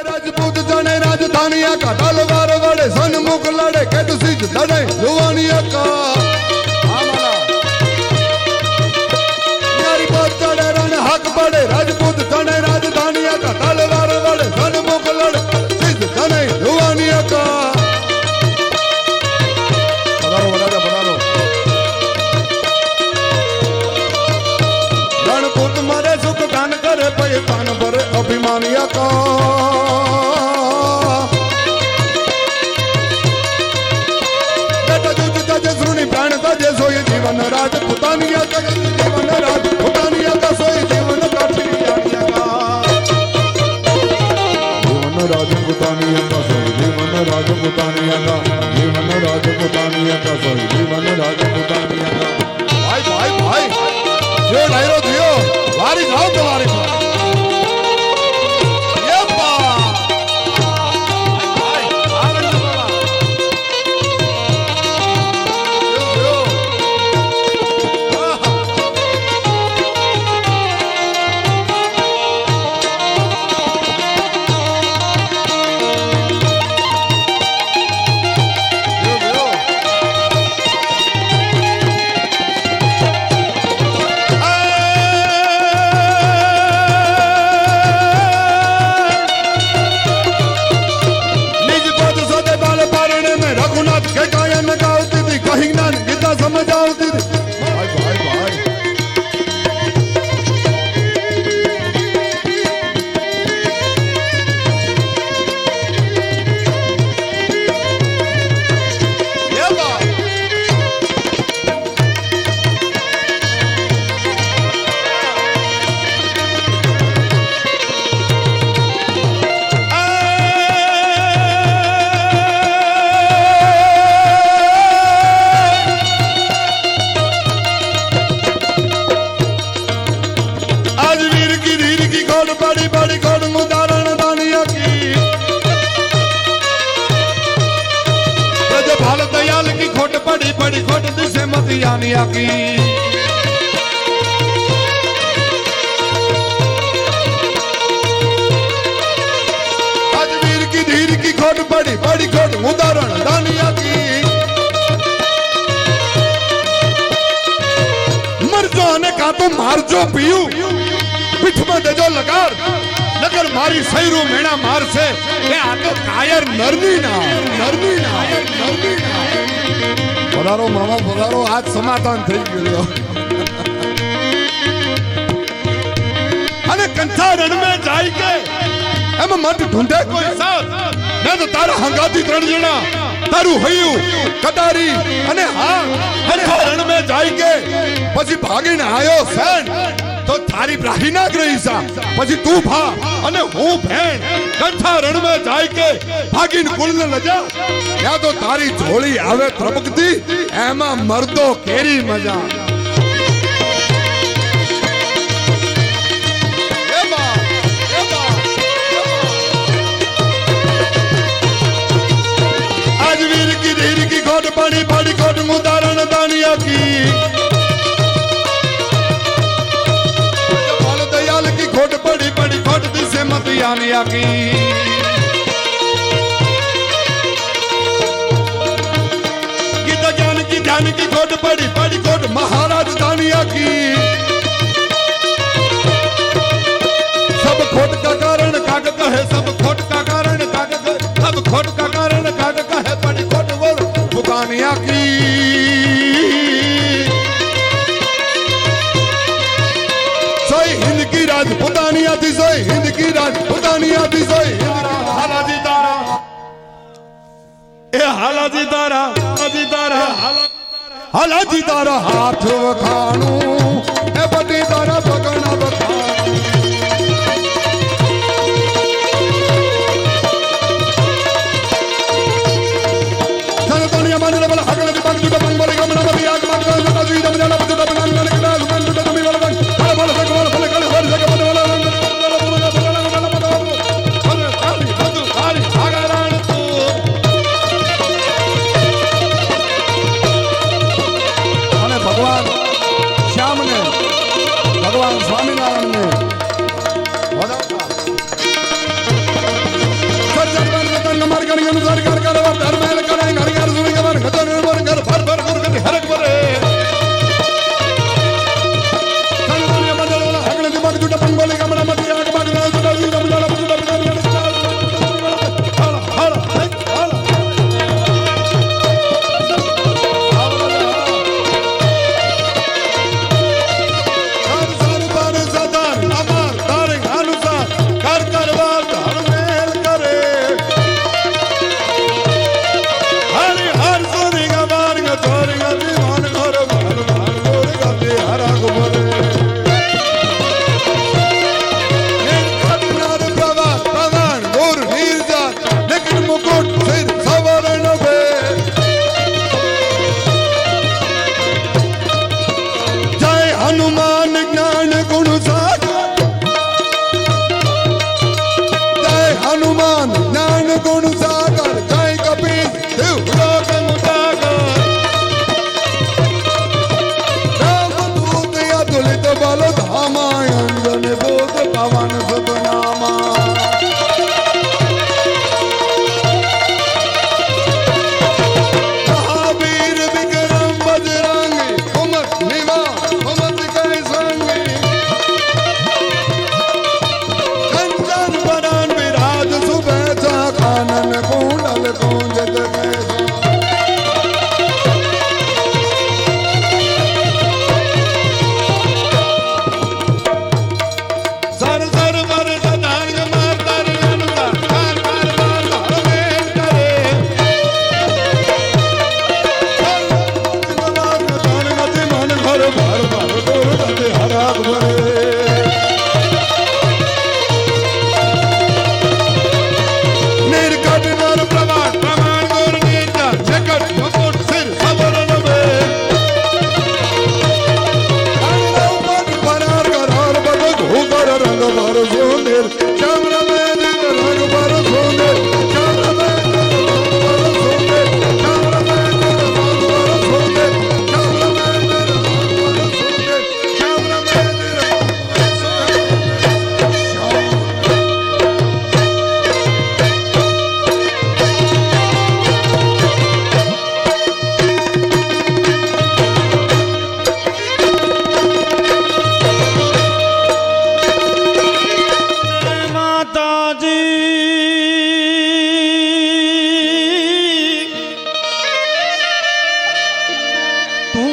राजपूत जाने राजधानिया का तलवार वड़े सन्मुख लड़े केट सिज लड़े जुवानिया का नारी बात चढ़े रण हक बड़े राजपूत जाने राजधानिया का तलवार वड़े सन्मुख लड़े सिज लड़े जुवानिया का बनारो रणपुत मरे सुख दान करे पय तान पर अभिमानिया का जीवन राजपुतानिया का जीवन राजपुतानिया का सोई जीवन काठियानिया का जीवन राजपुतानिया का सोई जीवन राजपुतानिया का जीवन राजपुतानिया का सोई जीवन राजपुतानिया का भाई भाई भाई जो डायरो दियो वारी जाओ तो वारी बड़ी खोट दिसे मतियानिया की अजमीर की धीर की खोट बड़ी बड़ी खोट उदाहरण दानिया की मर जो आने का तो मार जो पीयू पिठ में दे जो लगार नगर मारी सैरू मेणा मार से ये आ तो कायर नरमी ना बोलारो मामा बोलारो आज समाधान થઈ ગયો અને કંઠા રણ में जाई के એમ મત ઢૂંઢે કોઈ સાથ ન તો તારા હંગાતી ત્રણ જણા તારું હૈયું કટારી અને હા કંઠા રણ में जाई के પછી ભાગીને આયો સેન તો તારી બ્રાહી ના ગ્રહી સા પછી તું ભા અને હું ભેણ કંઠા રણ में जाई के ભાગીને કુળને લજા या तो तारी झोली आवे त्रपकती एमा मर्दो केरी मजा आज वीर की धीर की खोट बड़ी बड़ी खोट उदाहरण दानिया की बाल दयाल की खोट बड़ी बड़ी खोट दिसे मतियानिया की ज्ञान की खोट बड़ी बड़ी खोट महाराज दानिया की सब खोट का कारण कागज है सब खोट का कारण कागज सब खोट का कारण कागज है बड़ी खोट वो बुकानिया की सोई हिंद की राजपुतानिया थी सोई हिंद की राजपुतानिया थी सोई हालाजी तारा ए हालाजी तारा हालाजी तारा हाथ वखाणू ए बड़ी तारा बगना बखाणू सन दुनिया मन बल हगल दी बंद जुटा बंग बोले गमना बदी आग मन का जुटा जी दम जाला जुटा बंग मन के नाल मन जुटा तुमी वाला बंग हर बोल से बोल फले कल भर से बंद वाला बंग भगवान स्वामीनारायण गुण सागर जय कपीस शिव लोक मुदागर रामदूत अतुलित बल धामा अंजन भूत पवन सुत नामा महावीर विक्रम बजरंगी कुमत निवास कुमत कै संगी कंचन बरन विराज सुबेसा कानन कुंडल कुंजित कैसा सर सर मर सदांग मार तर अनुसार कार कार मार धर्मेश करे धन गति मन भर भर भर दूर गति हराग भरे निर्कट नर प्रभात प्रमाण गुर नीचा निकट मुकुट सिर सबरन में पद परार करार बद घूकर रंग भर सुंदर चंद्र में दिन रंग भर सुंदर चंद्र में दिन रंग भर सुंदर चंद्र में दिन रंग भर सुंदर चंद्र में दिन रंग भर सुंदर चंद्र में दिन माता जी तू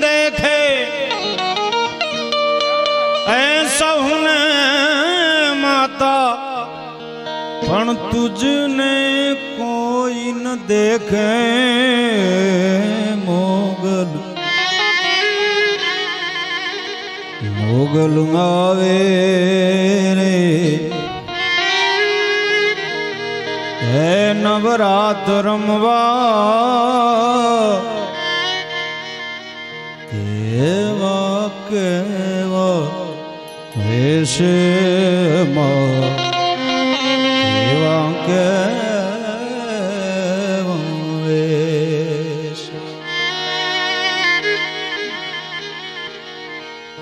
देखे ऐसा हुने माता पण तुझने कोई न देखे मोगल मोगल आवे रे है नवरात रमवा केवा केवा वेशे केवा केवा वेश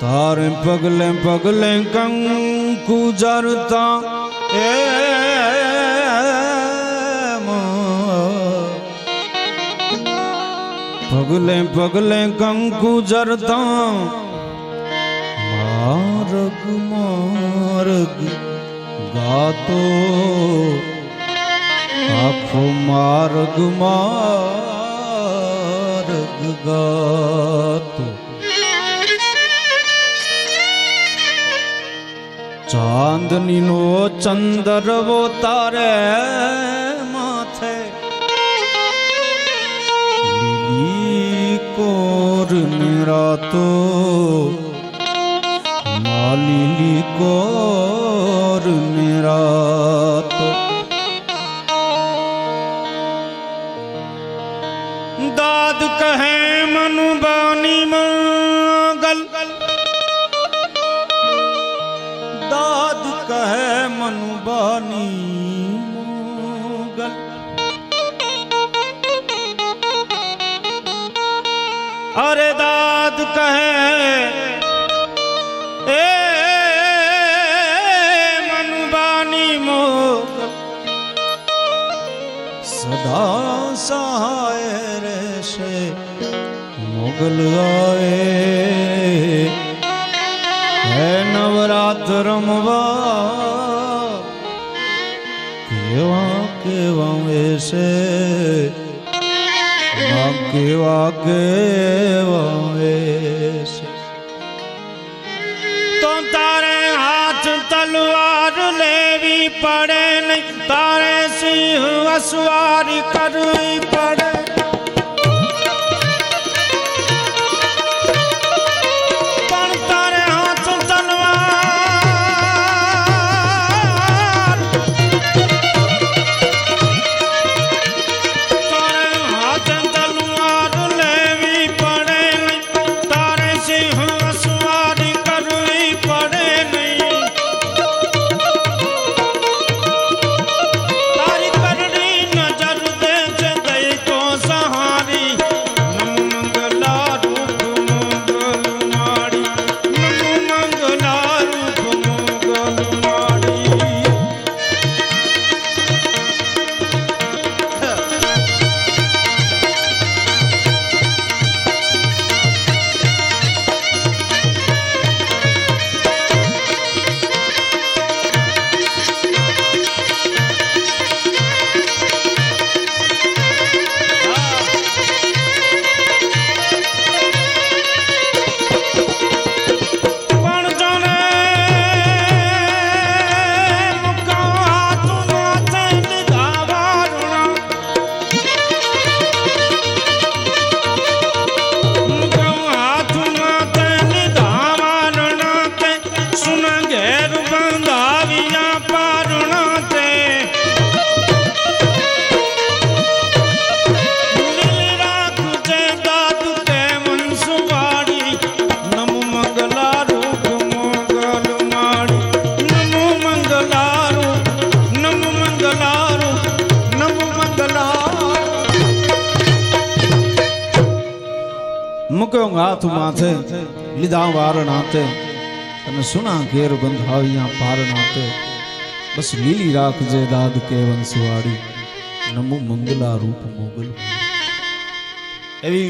तारे पगले पगले कंकु जरता पगले पगले कंकु जरता मार्ग मार्ग गातो आखो मार्ग मार्ग गातो चांदनी नो चंदर वो तारे माथे लीली कोर निरातो मालीली कोर निरातो दाद कहे मनु बानी मंगल दाद कहे मनुबानी मोगल अरे दाद कहे ए मनुबानी मोगल सदा सहाय रे से मोगल आए है नवरात रमवा केवा केवा वैसे केवा केवा वैसे तो तारे हाथ तलवार लेवी पड़े नहीं तारे सिंह असवारी करवी पड़े હાથ માથે લીધા વાર નાતે અને સુના ઘેર બંધાવ્યા પાર નાતે બસ લીલી રાખજે દાદ કે વંશવાડી નમો મંગલા રૂપ મોગલ. એવી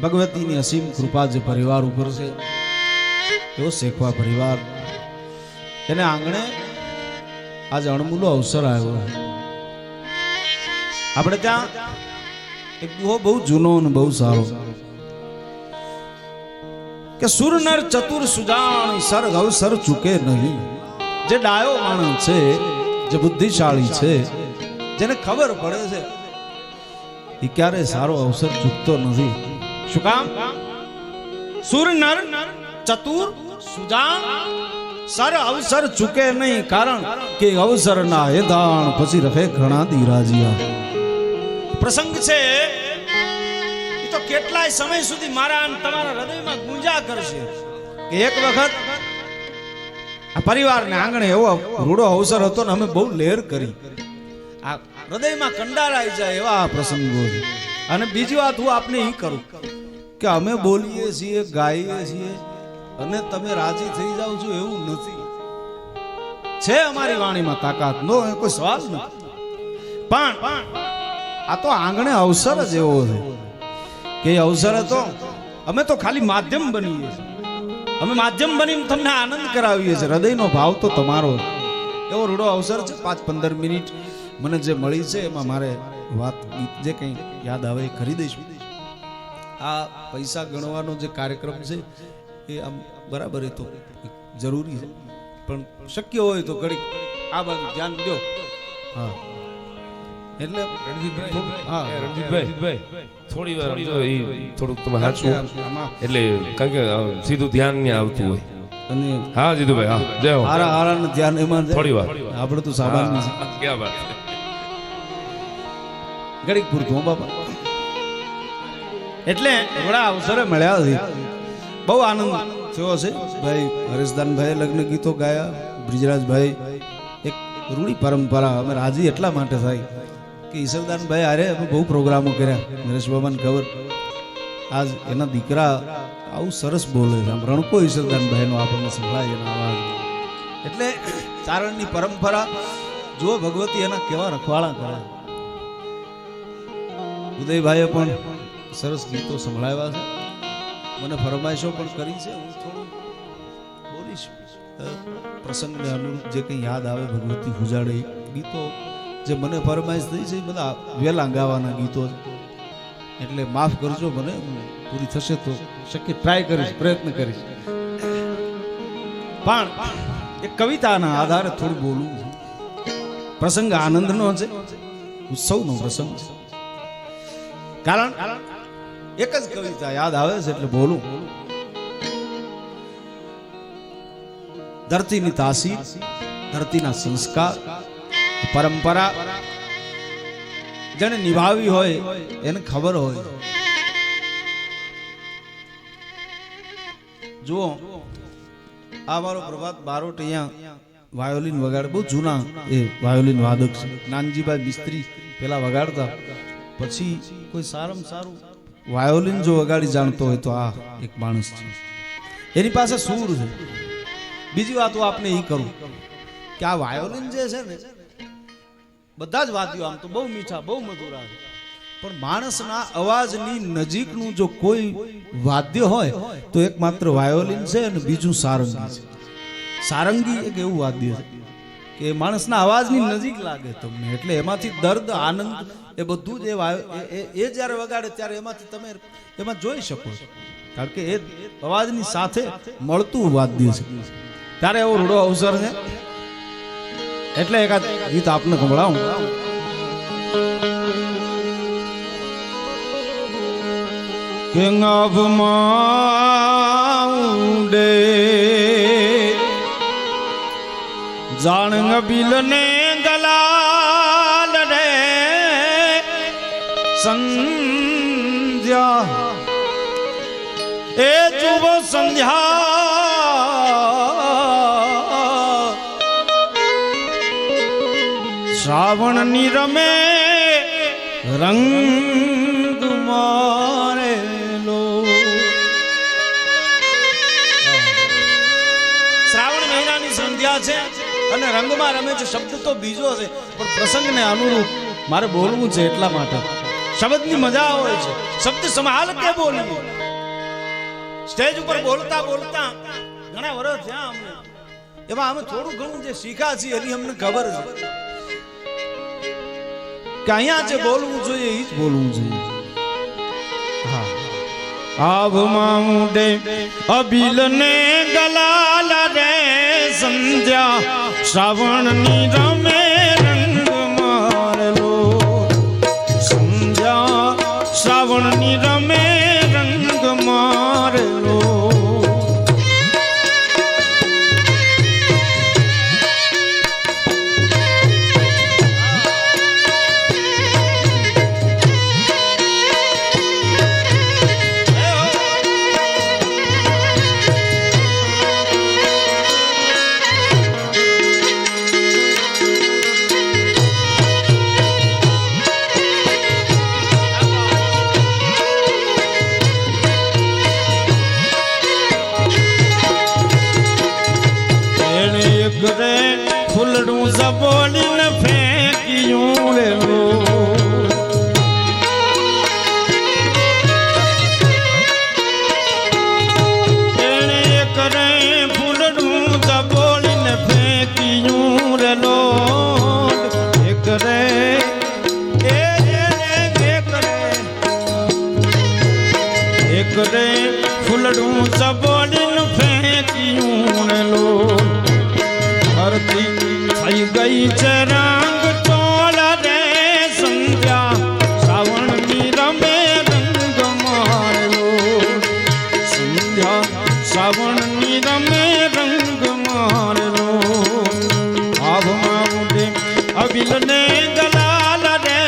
ભગવતીની અસીમ કૃપા જે પરિવાર ઉપર છે એવો શેખવા પરિવાર એને આંગણે આજે અણમૂલો અવસર આવ્યો. આપણે ત્યાં એક બહુ જૂનો અને બહુ સારો કે સુર નર ચતુર સુજાણ સર અવસર ચૂકે નહીં. જે ડાયો માણસ છે, જે બુદ્ધિશાળી છે, જેને ખબર પડે છે એ ક્યારે સારો અવસર ચૂકતો નથી. શું કામ? સુર નર ચતુર સુજાણ સર અવસર ચૂકે નહીં, કારણ કે અવસર ના હેદાણ પછી રખે ઘણા દી રાજીયા. પ્રસંગ છે એ તો કેટલાય સમય સુધી મારા અને તમારા હૃદયમાં ગુંજા કરશે કે એક વખત આ પરિવારને આંગણે એવો રૂડો અવસર હતો ને અમે બહુ લહેર કરી. આ હૃદયમાં કંડારાઈ જાય એવા આ પ્રસંગો છે. અને બીજી વાત હું આપને એ કરું કે અમે બોલીએ છીએ, ગાઈએ છીએ અને તમે રાજી થઈ જાવ છો એવું નથી. છે અમારી વાણીમાં તાકાત, નો કોઈ સવાલ નથી, પણ આ તો આંગણે અવસર જ એવો છે કે અવસર હતો. અમે તો ખાલી માધ્યમ બનીએ છીએ. અમે માધ્યમ બનીને તમને આનંદ કરાવીએ છીએ. હૃદયનો ભાવ તો તમારો એવો રૂડો અવસર છે. 5-15 મિનિટ મને જે મળી છે એમાં મારે વાત જે કંઈ યાદ આવે એ કરી દઈશું. આ પૈસા ગણવાનો જે કાર્યક્રમ છે એ આમ બરાબર એ તો જરૂરી છે, પણ શક્ય હોય તો ઘડી આ બાજુ ધ્યાન દો. હા, એટલે રણજીતભાઈ થોડી વાર થોડુંક તમે હાચું એટલે કારણ કે સીધું ધ્યાન નહીં આવતું હોય. અને હા જીતુભાઈ, હા જય હો. હારા હારા ને ધ્યાન એમાં થોડી વાર આપણે તો સામાન્ય છે. ક્યાં વાત છે. ઘડીક પૂરતું બાપા. એટલે ઘણા અવસરે મળ્યા છે, બહુ આનંદ થયો છે. ભાઈ હરેશદાનભાઈ લગ્ન ગીતો ગાયા, બ્રિજરાજભાઈ એક રૂડી પરંપરા અમે રાજી એટલા માટે થાય કે ઈશ્વરદાનભાઈ અરે અમે બહુ પ્રોગ્રામો કર્યા. નરેશ બાબાને ખબર, આજ એના દીકરા આવું સરસ બોલે છે. આમ રણકો ઈશ્વરદાનભાઈનો આપણને સંભળાય એના અવાજ. એટલે ચારણની પરંપરા જો ભગવતી એના કેવા રખવાળા કરે. ઉદયભાઈએ પણ સરસ ગીતો સંભળાવ્યા છે, મને ફરમાઈશો પણ કરી છે. હું થોડું બોલીશ પ્રસંગને અનુરૂપ જે કંઈ યાદ આવે ભગવતી ગુજાડે ગીતો જે મને ફરમાઈશ થઈ છે એ બધા વહેલા ગાવાના ગીતો છે. એટલે માફ કરજો મને, પૂરી થશે તો શક્ય ટ્રાય કરીશ, પ્રયત્ન કરીશ. પણ એક કવિતાના આધારે થોડું બોલવું છે. પ્રસંગ આનંદનો છે, ઉત્સવનો પ્રસંગ છે. કારણ એક જ કવિતા યાદ આવે છે એટલે બોલું. ધરતીની તાસીર, ધરતીના સંસ્કાર, પરંપરા જેને નિભાવી હોય એને ખબર હોય. જુઓ, આ મારો પ્રભાત બારોટ અહીંયા વાયોલિન વગાડે, બહુ જૂના એ વાયોલિન વાદક છે. નાનજીભાઈ મિસ્ત્રી પેલા વગાડતા, પછી કોઈ સારામાં સારું વાયોલિન જો વગાડી જાણતો હોય તો આ એક માણસ છે. એની પાસે સૂર છે. બીજી વાત હું આપને એ કરું કે આ વાયોલિન જે છે ને, બધા જ વાદ્યો આમ તો બહુ મીઠા, બહુ મધુરા છે, પણ માણસના અવાજની નજીકનું જો કોઈ વાદ્ય હોય તો એક માત્ર વાયોલિન છે અને બીજું સારંગી છે. સારંગી એક એવું વાદ્ય છે કે માણસના અવાજની નજીક લાગે તમને, એટલે એમાંથી દર્દ, આનંદ એ બધું જ એ જ્યારે વગાડે ત્યારે એમાંથી તમે એમાં જોઈ શકો છો, કારણ કે એ અવાજની સાથે મળતું વાદ્ય છે. ત્યારે એવો રૂડો અવસર છે એટલે એકાદ ગીત આપને સંભળાવું. કિંગ ઓફ માઉન્ડે જાણ બિલ ને ગલાલ રે સંધ્યા એ શુભ સંધ્યા શ્રાવણ ની રમે રંગ મારેલો સંધ્યા છે અને રંગમાં રમે છે. શબ્દ તો બીજો છે પણ પ્રસંગને અનુરૂપ મારે બોલવું છે એટલા માટે. શબ્દની મજા હોય છે, શબ્દ સંભાળ કે બોલવું. સ્ટેજ ઉપર બોલતા બોલતા ઘણા વર્ષ થયા અમને, એમાં અમે થોડું ઘણું જે શીખ્યા છીએ એની અમને ખબર છે કે અહીંયા જે બોલવું જોઈએ એ જ બોલવું જોઈએ. હા, આભમાં મુડે અબિલ ને ગલાલ રે સંધ્યા શ્રાવણની રમે રંગ મારલો. સંધ્યા શ્રાવણની રમે રંગ મારલો. ફૂલડું જબોલીને ફેંક્યું રે લો. એને એક રે ફૂલડું જબોલીને ફેંક્યું રે લો. એક રે એક રે ફૂલડું જબોલીને ફેંક્યું રે લો. થઈ ગઈ છે રંગ ચોળ રે સંધ્યા શ્રાવણની રમે રંગ મારલો. સંધ્યા શ્રાવણની રમે રંગ મારલો. આભમાં મુડે અબિલ ને ગલાલ રે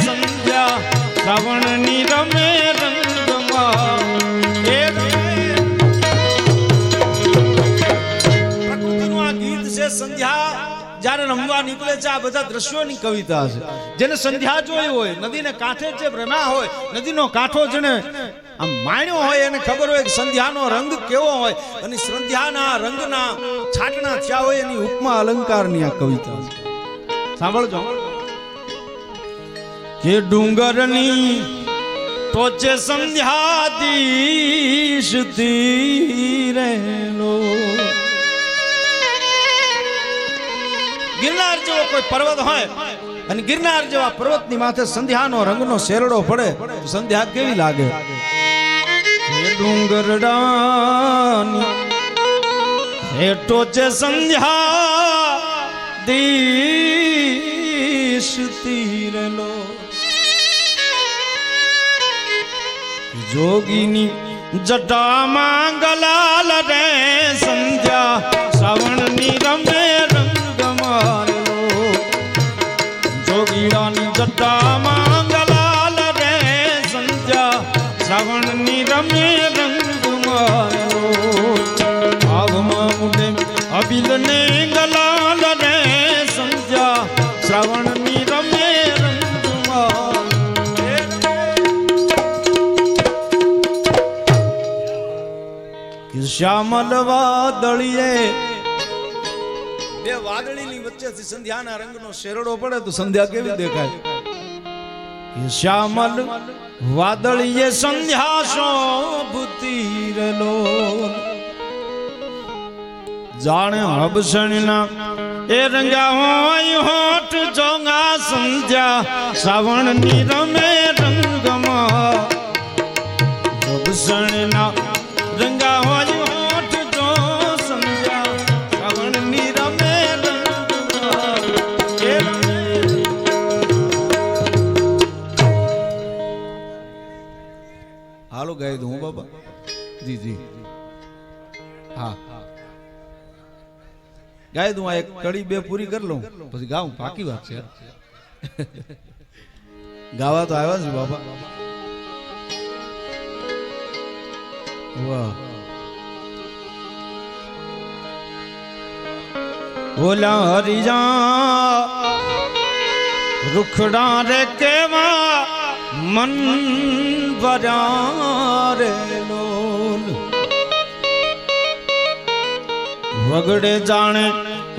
સંધ્યા શ્રાવણની રમે રંગ માર. સંધ્યા જ્યારે રમવા નીકળે છે આ બધા દ્રશ્યોની કવિતા છે. જેને સંધ્યા જોઈ હોય, નદીને કાંઠે જે રમ્યા હોય, નદીનો કાંઠો જેને આમ માણ્યો હોય એને ખબર હોય કે સંધ્યાનો રંગ કેવો હોય અને સંધ્યાના રંગના છાટણા થયા હોય એની ઉપમા અલંકારની આ કવિતા છે. સાંભળજો કે ડુંગરની ટોચે સંધ્યા દીશતી રહેલો. ગિરનાર જેવો કોઈ પર્વત હોય અને ગિરનાર જેવા પર્વતની માથે સંધ્યાનો રંગનો શેરડો પડે તો સંધ્યા કેવી લાગે? ડુંગરડાની હે ટોચે સંધ્યા દીશતી રહેલો. જોગીની જટામાં ગલાલ રે સંધ્યા શ્રાવણની રમે રંગ મારલો. જોગીડાની જટામાં ગલાલ રે સંધ્યા શ્રાવણની રમે રંગ મારલો. આભમાં મુડે અબિલ ને ગલાલ રે સંધ્યા શ્રાવણની રમે રંગ માર. શ્યામલ વાદળીએ બે વાદળીની વચ્ચેથી સંધ્યાના રંગનો શેરડો પડે તો સંધ્યા કેવી દેખાય? શ્યામલ વાદળીએ સંધ્યા શોભતી રેલો. જાણે હબસણના એ રંગા હોય હોઠ જોગા સંધ્યા શ્રાવણની રમે રંગમાં. હબસણના રંગા હોય હોઠ જો સંધ્યા શ્રાવણની રમે રંગમાં. હાલો ગાઈ દઉં બાબા. જી જી હા ગાય દઉં. આ એક કડી બે પૂરી કરી લઉં પછી ગાઉં. પાકી વાત છે. ગાવા તો આવ્યા છે બાબા. વાહ. ઓલા હરિયા રૂખડા રે કેવા મન ભર્યા રે લોલ. વગડે જાણે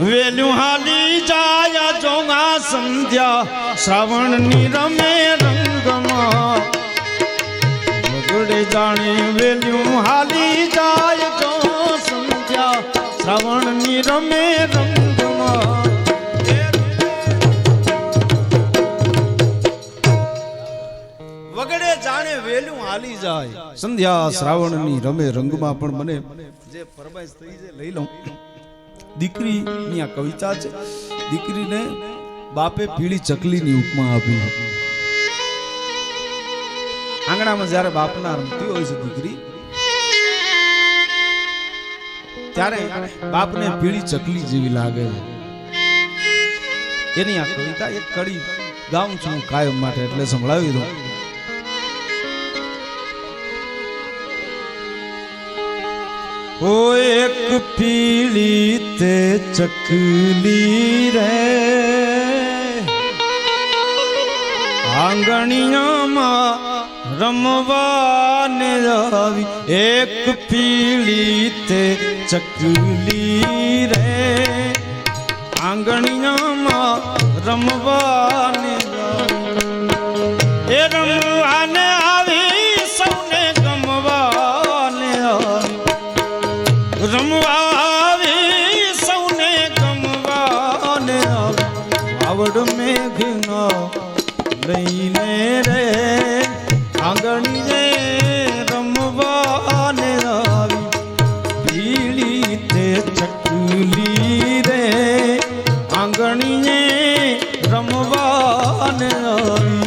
વેલ્યું હાલી જાય જોગા સંધ્યા શ્રાવણ ની રમે રંગમાં વગડે જાણે વેલ્યું હાલી જાય જો સંધ્યા શ્રાવણ ની રમે રંગમાં વગડે જાણે વેલ્યું હાલી જાય સંધ્યા શ્રાવણ ની રમે રંગમાં પણ મને જે ફરમાઈશ થઈ છે લઈ લઉં દીકરીની આ કવિતા છે દીકરીને બાપે પીળી ચકલીની ઉપમા આપી આંગણામાં જ્યારે બાપના રમતી હોય છે દીકરી ત્યારે બાપને પીળી ચકલી જેવી લાગે છે એની આ કવિતા એક કડી ગાઉં છું કાયમ માટે એટલે સંભળાવી દઉં ઓ એક પીળી તે ચકલી રે આંગણિયામાં રમવાને આવી એક પીળી તે ચકલી રે આંગણિયામાં રમવાને એ રમવાને આવી સૌને ગમવાને આવી રમવા આવી સૌને ગમવાને આવડ મેઘના લઈને રે આંગણીએ રમવાને આવી પીળી તે ચકલી રે આંગણીએ રમવાને આવી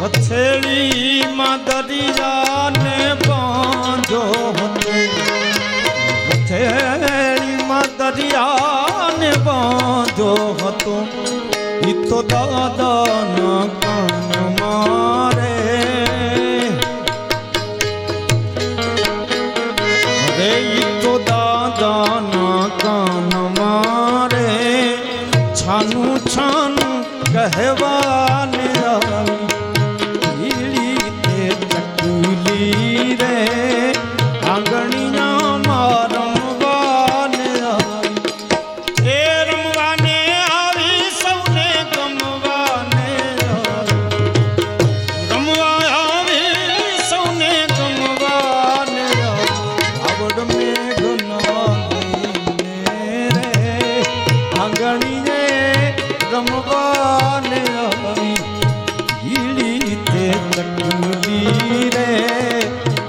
હથેળી માં દરિયાને બાંધો હતો હથેળી માં દરિયાને બાંધો હતો ઈ તો દાદાના કાન મારે અરે ઈ તો દાદાના કાન મારે છાનું છાનું કહેવાને આવી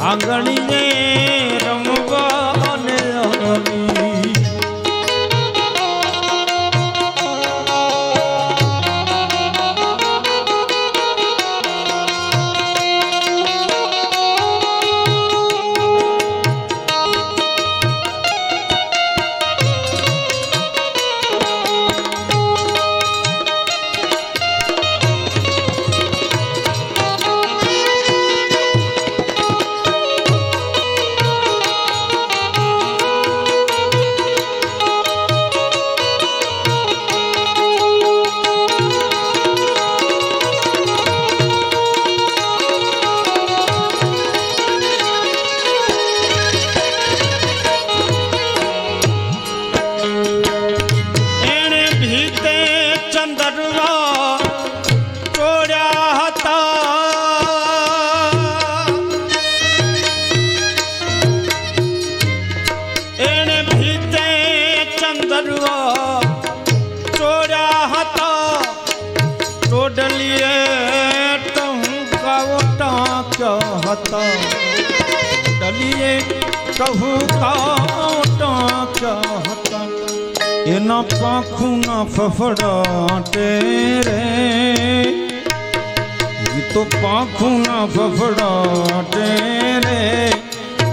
આંગણીએ રમવાને આવી ડલીએ કહું કાટા એના પાંખુના ફફડાટે રે તો પાંખુના ફફડાટે રે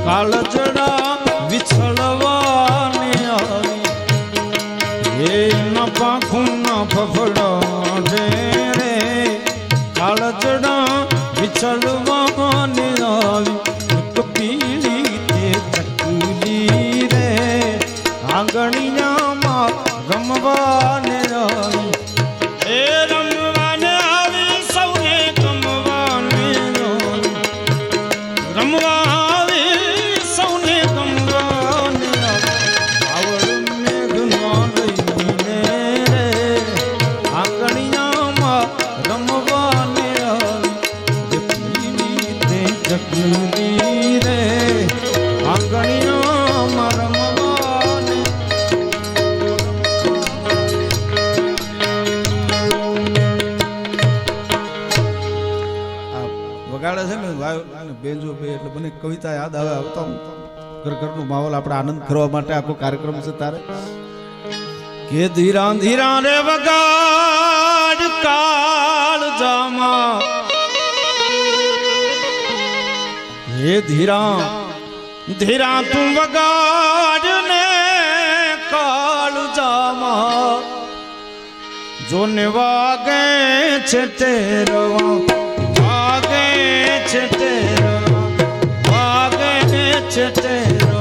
કાળજડા વિછળવાને આવી એના પાંખુના ફફડાટે રે કાળજડા વિછળવાને આવી પીળી તે ચકલી રે આંગણિયામાં રમવાને આવી એ રમવાને આવી સૌને ગમવાને આવી રમવા આવી સૌને ગમવાને આવડ મેઘમાં લઈને રે આંગણિયામાં રમવાને આવી પીળી તે ચકલી રે આંગણિયામાં રમવાને વગાડે છે ને બેન્જો બે એટલે મને કવિતા યાદ આવે આવતા ઘરનો માહોલ આપણે આનંદ કરવા માટે આખો કાર્યક્રમ છે તારે કે ધીરા ધીરા રે વગાડ કાળ જામા હે ધીરા ધીરા તું વગાડ ને કાળ જામા જોને વાગે છે તેરવા વાગે છે તેરવા વાગે છે તેરવા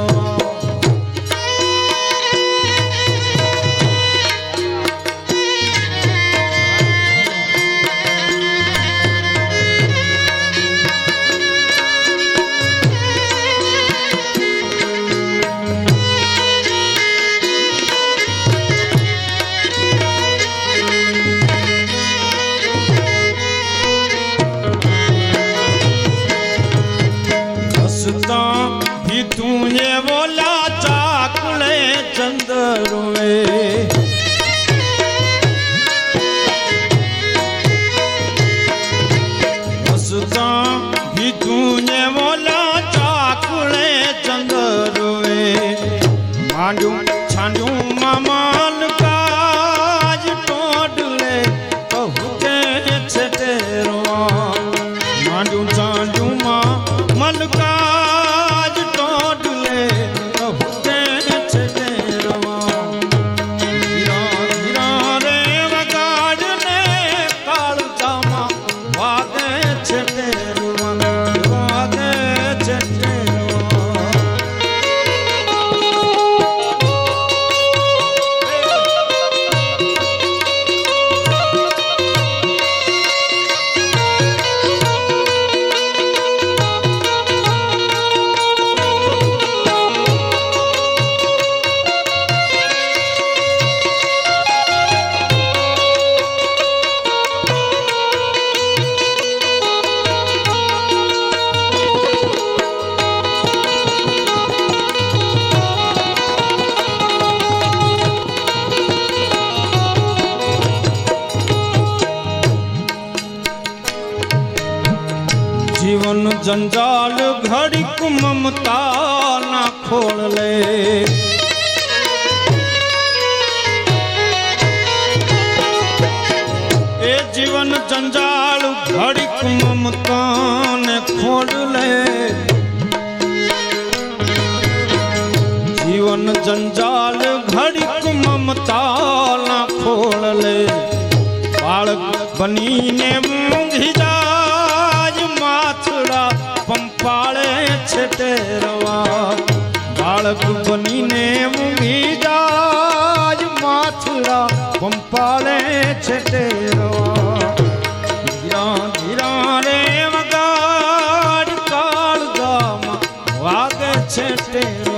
भी तू ये बोला चाकले चंदरुए हसता भी तू ये बोला चाकले चंदरुए मांडू छांडू मामान काज टोडले कहू के छटेरवा मांडू छांडू मा मलका जीवन जंजाल घड़ीक ममता ना खोल ले ए जीवन जंजाल घड़ीक ममता ने खोल ले जीवन जंजाल घड़ीक ममता ना खोल ले बाळक बनीने मूंघी जा माथड़ा पंपाळे छटेरवा बाळक बनीने मूंगी जाज माथड़ा पंपाळे छटेरवा धीरा धीरा रे वगाड़ काळजामा वागे छटेरवा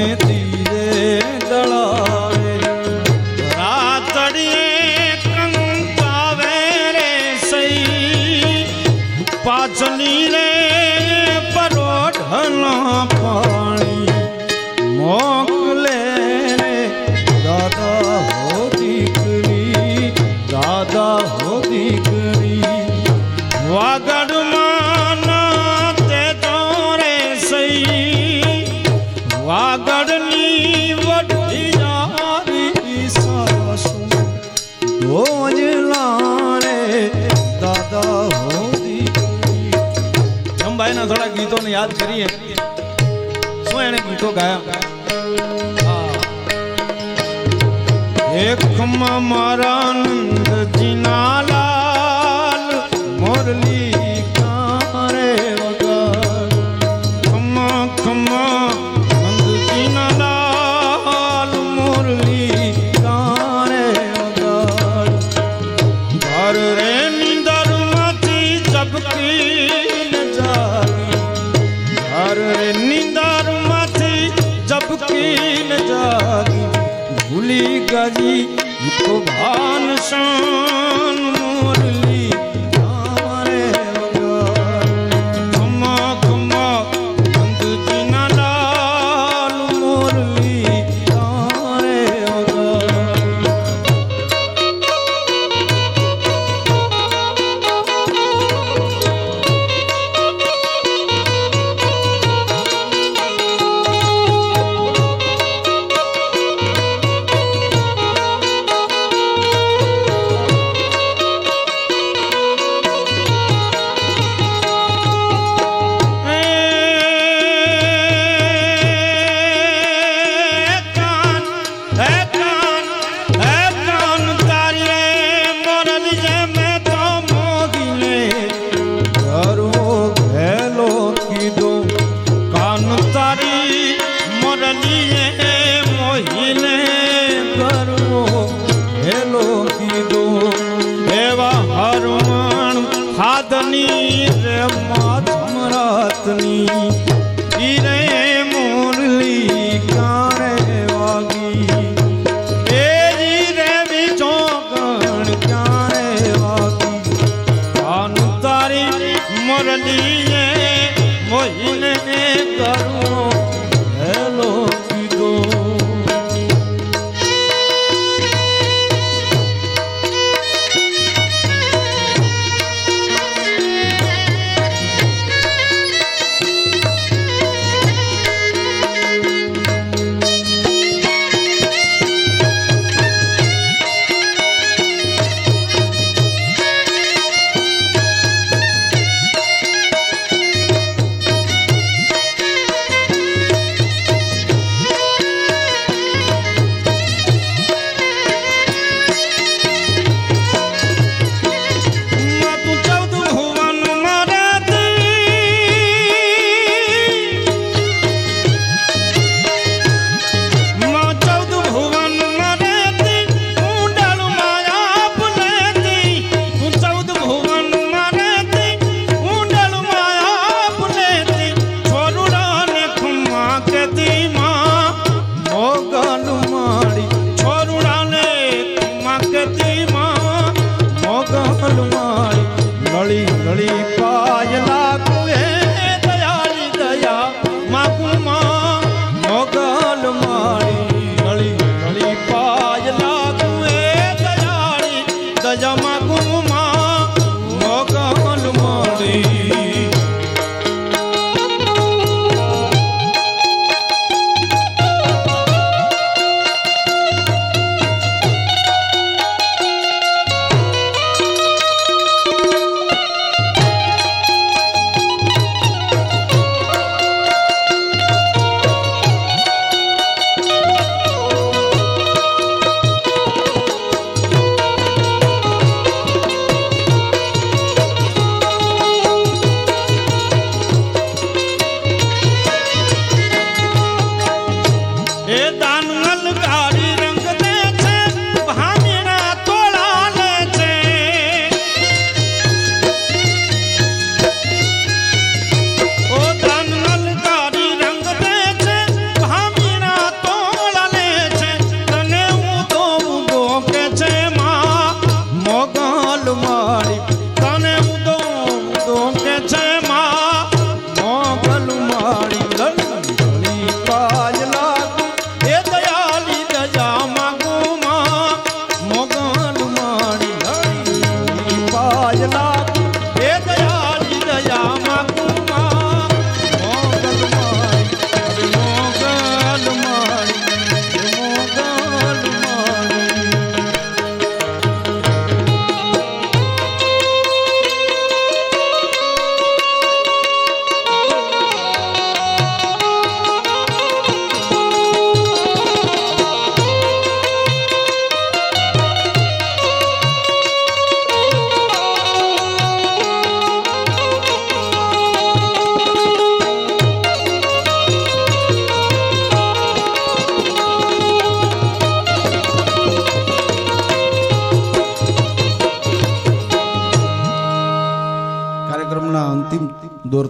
ને તીરે દળાવે રાતડીએ કંકાવે રે સઈ પાછલી રે પરોઢના પાણી મોકલે રે દાદા હો દીકરી દાદા હો દીકરી વાગડમાં તે જોરે સઈ વાગડની વડી જારી સાસુ દોજલા રે દાદા હો દીકરી અંબાઈના થોડા ગીતોને યાદ કરીએ શું એને ગીતો ગાયા એકમાં મારા નંદજીના લાલ મોરલી કારે વગર ખમા ખમા નંદજીના લાલ મોરલી કારે વગર ઘર રે નીંદરમાંથી ઝબકી ન જાગી ઘર રે નીંદરમાંથી ઝબકી ન જાગી ભૂલી ગઈ તો ભાન શાન મોરલી તારે વગર ખમા ખમા નંદજીના લાલ મોરલી તારે વગર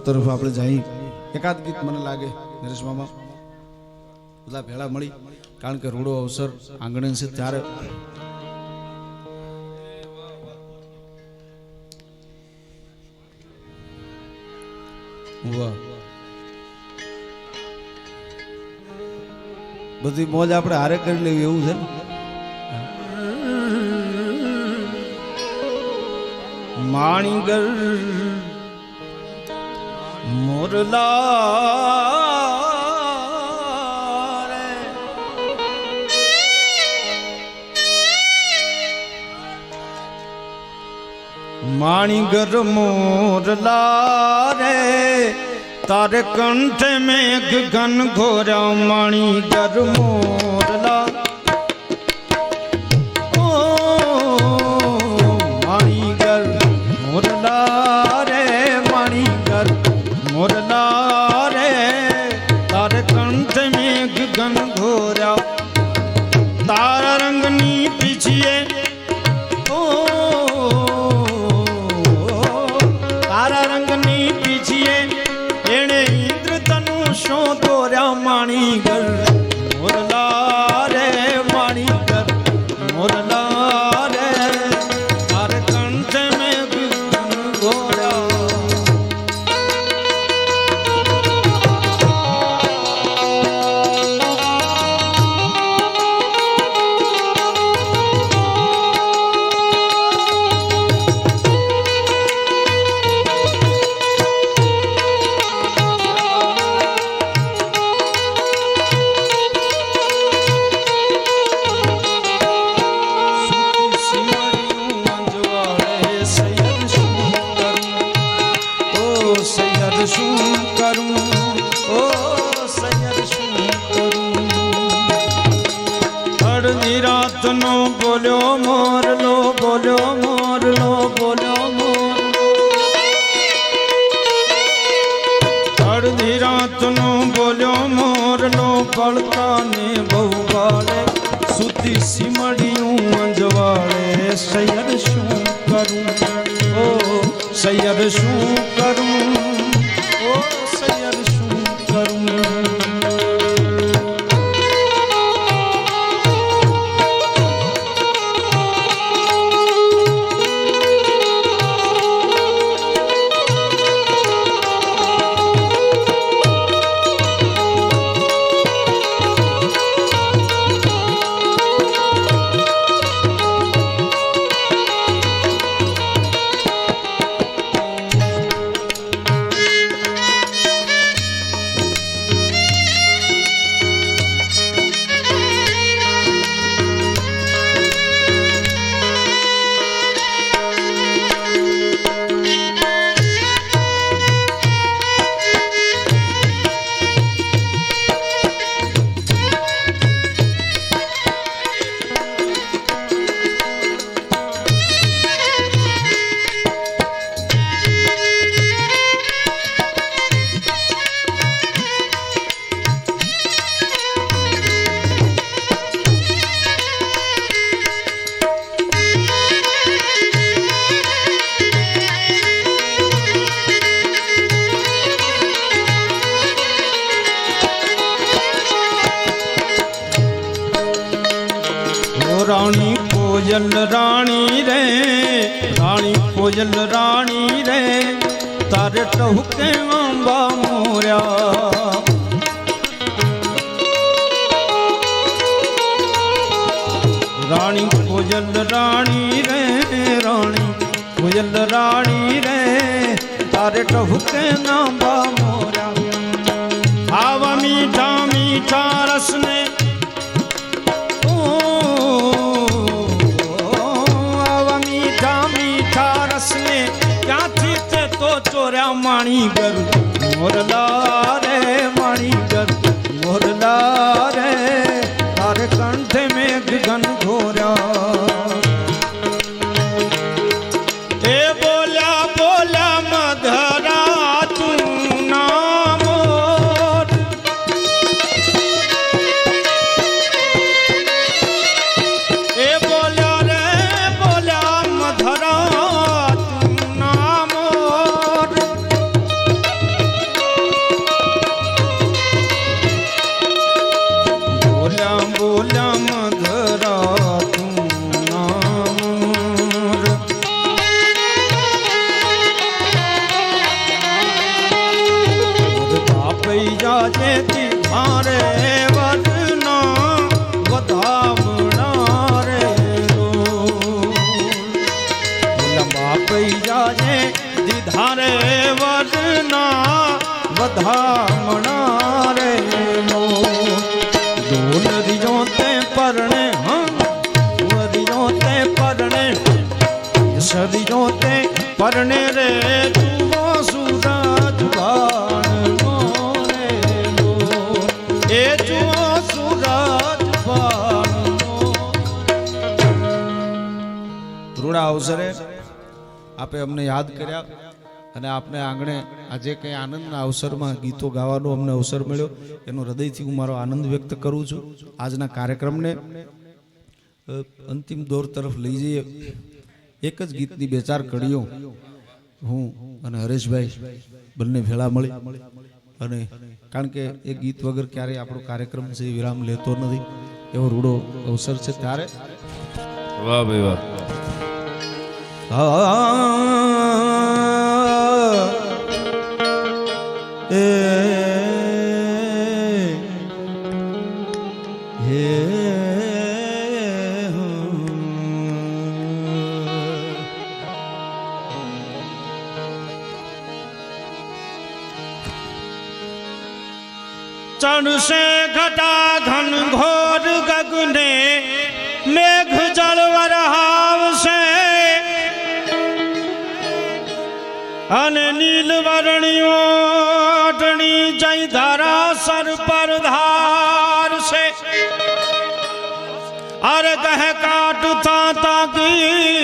તરફ આપણે જઈ એકાદ ગીત મને લાગે નરેશ મામા બધા ભેળા મળી કારણ કે રૂડો અવસર આંગણે છે ત્યારે વાહ બધી મોજ આપણે હારે કરી લેવી એવું છે ને માણીગર મોરલા રે માણીગર મોરલા રે તારે કંઠ મેઘ ઘન ઘોરા માણીગર મોરલા तारा रंगनी पीछिए तारा रंगनी पीछिए एणे इंद्र धनुषो तोरा माणीगर मोरला रे माणीगर मोरला रे तारे कंठ में घोरा रात नो बोलो मोरलो बोलो मोरलो बोलो मोरलो अर्धी रात नो बोलो मोरलो पड़ता ने बहुवाले सुती सिमड़ियों अंजवाले सैयर शू करूं ओ सैयर शू करूं ओ सैयर शू करूं रानी कोयल रानी रे रानी कोयल रानी रे तारे टहुके अंबा मोरा रानी कोयल रानी रे रानी कोयल रानी रे तारे टहुके अंबा मोरा आवा मीठा मीठा रस ने चोरा माणीगर मोरला रे माणीगर मोरला रे तारे कंठ में घन घोरा ए बोला बोला मधरा तू नाम ए बोला रे बोला मधरा બોલ્યા બોલ્યા મધરા તું નામ પૈયા જેથી મારે વદના વધામણા રે બોલા પૈયા જે દીધા રે વદના વધામણા રે દોલ દિયો તે પરણે વરિયો તે પરણે સદિયો તે પરણે રે જુઓ સુરજ બાણનો રે એ જુઓ સુરજ બાણનો રૂડા અવસરે આપે અમને યાદ કર્યા અને આપને આંગણે આજે કંઈ આનંદના અવસરમાં ગીતો ગાવાનો અમને અવસર મળ્યો એનો હૃદયથી હું મારો આનંદ વ્યક્ત કરું છું. આજના કાર્યક્રમને અંતિમ દોર તરફ લઈ જઈએ. એક જ ગીતની બે ચાર કડીઓ હું અને હરેશભાઈ બંને ભેળા મળી અને કારણ કે એ ગીત વગર ક્યારેય આપણો કાર્યક્રમ છે વિરામ લેતો નથી એવો રૂડો અવસર છે ત્યારે વાહ ભાઈ વાહ. ચણશે ઘટા ઘન ઘોર ગગને મેઘ જળ વરહાવશે અને નીલ વર્ણિયો અટણી જય ધારા સર પર ધારશે અર કહ કાટ થા તાકીર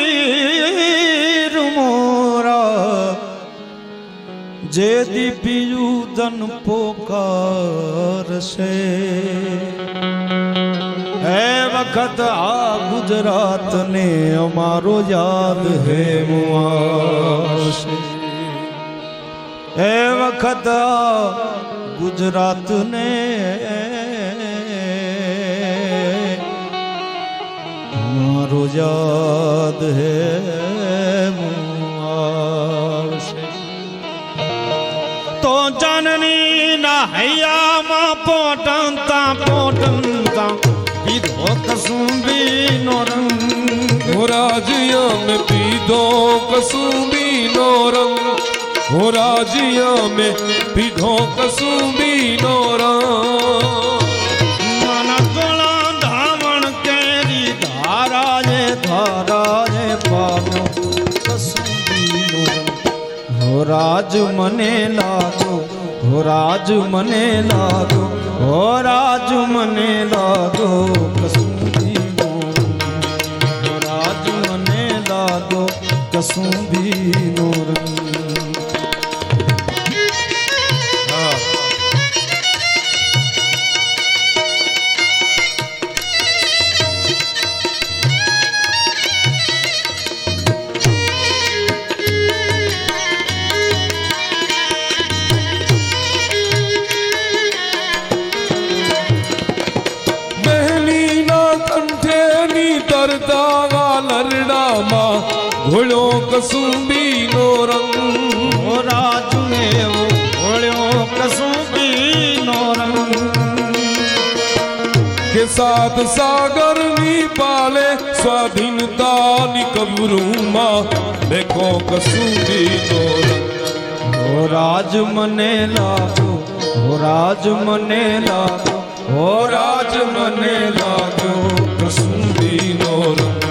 મોરા જે દીપિયું ધન પોકારશે હે વખત આ ગુજરાત ને અમારો યાદ હે મુઆશે હે વખત આ ગુજરાત ને અમારો યાદ હે મુઆશે તો જનની ના હૈયામાં પોટંતા પીધો કસુંબી નો રંગ રાજ્ય में पीधो कसुंबी नो रंग हो राज्य में पीधो कसुंबी नो रंग मन तोला धावण केरी धाराए पाव्यो कसूबी नो रंग हो राज मने लागो हो राज मने लागो हो राज मने लागो कसूबी नो रंग हो राज मने लागो कसूबी नो रंग घोड़ो कसुंबी नो रंग हो राज में वो घोड़ो कसुंबी नो रंग के साथ सागर नी पाले स्वाधीनता नी कबरूमा देखो कसुंबी नो रंग हो राज मने लागो हो राज मने लागो हो राज मने लागो कसुंबी नो रंग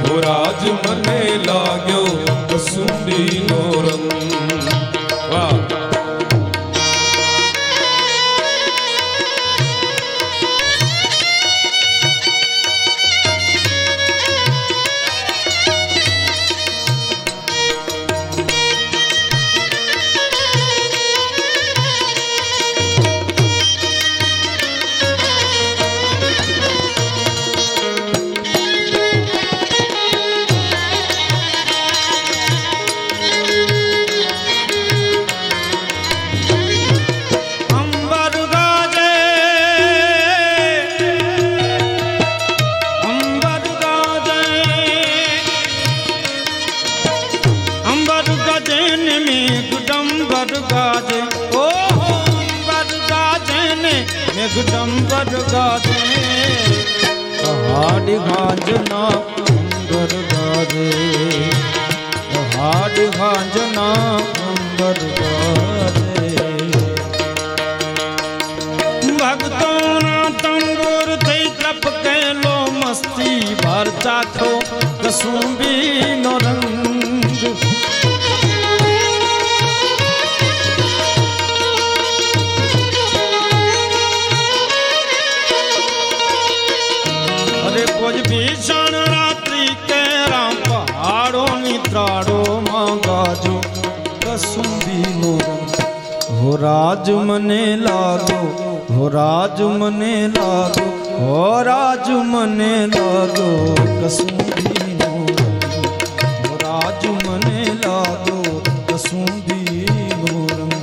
हो राज मने लाग्यो कसुंबी नो रंग वाह ગાજે હાડ ગાંજના અંબર ગાજે હાડ ગાંજના અંબર ગાજે ભક્તોના તંબુર થઈ ત્રપકેલો મસ્તી ભર ચાખો કસુંબીનો રંગ ભીષણ રાત્રિ કેરા પહાડો નિદ્રાડો માં ગાજો કસુંબીનો રંગ હો રાજ મને લાગો હો રાજ મને લાગો હો રાજ મને લાગો કસુંબીનો રંગ હો રાજ મને લાગો કસુંબીનો રંગ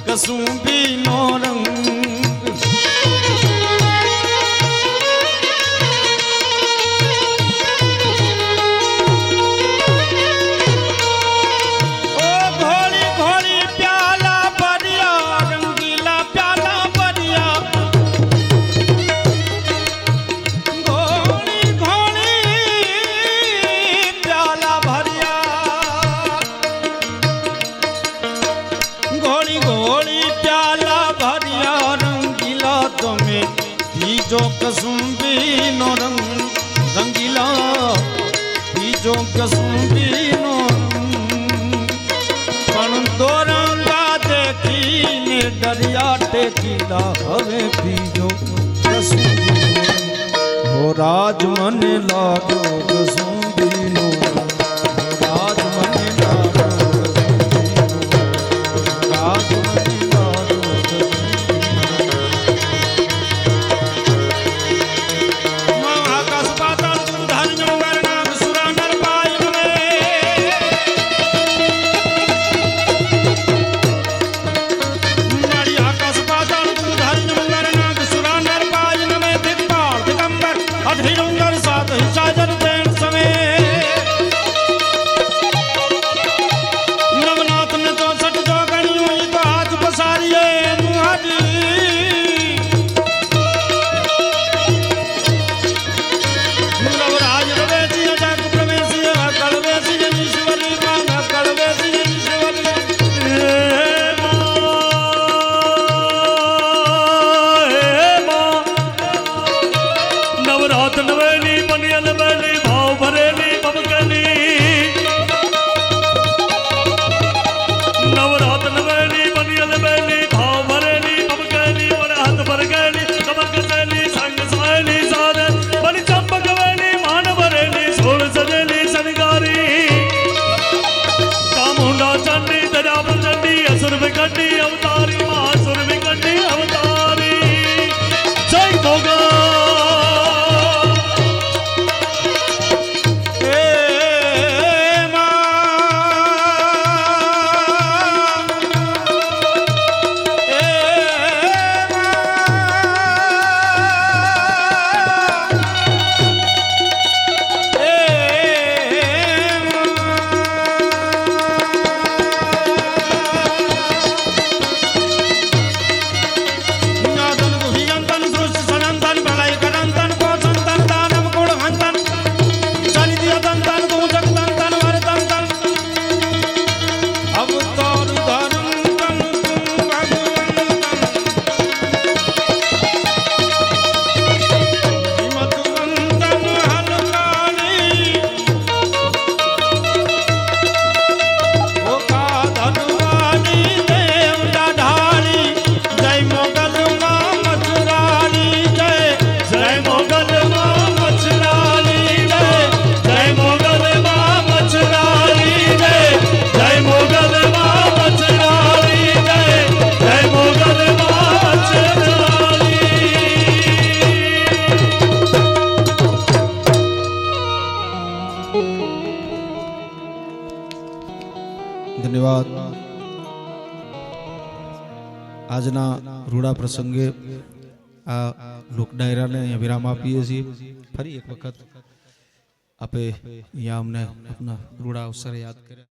કસુંબીનો રંગ ઓ ઘોડી ઘોડી પ્યાલા ભર્યા રંગીલા પ્યાલા ભર્યા ઘોડી ઘોડી પ્યાલા ભર્યા ઘોડી ઘોડી પ્યાલા ભર્યા રંગીલા તમે પીજો કસુંબીનો રંગ રંગીલા પીજો કસુંબીનો રંગ પણ દોરંગા દેખીને દરિયા ટેકીલા હવે પીજો કસુંબીનો રંગ હો રાજ મને લાગ્યો કસુંબીનો રંગ હો રાજ મને લાગ્યો રાજ મને લાગ્યો આકાશ પાતાળ દુધારી જંગર નાગ સુરા નર પાય મને મારી આકાશ પાતાળ દુધારી જંગર નાગ સુરા નર પાય મને દિગપાળ દિગંબર અધીરંગર સાત હિસાજર દેણ સમે આજના રૂડા પ્રસંગે આ લોક ડાયરાને અહીંયા વિરામ આપીએ છીએ. ફરી એક વખત આપે અહીંયા અમને આપના રૂડા અવસરે યાદ કર્યા.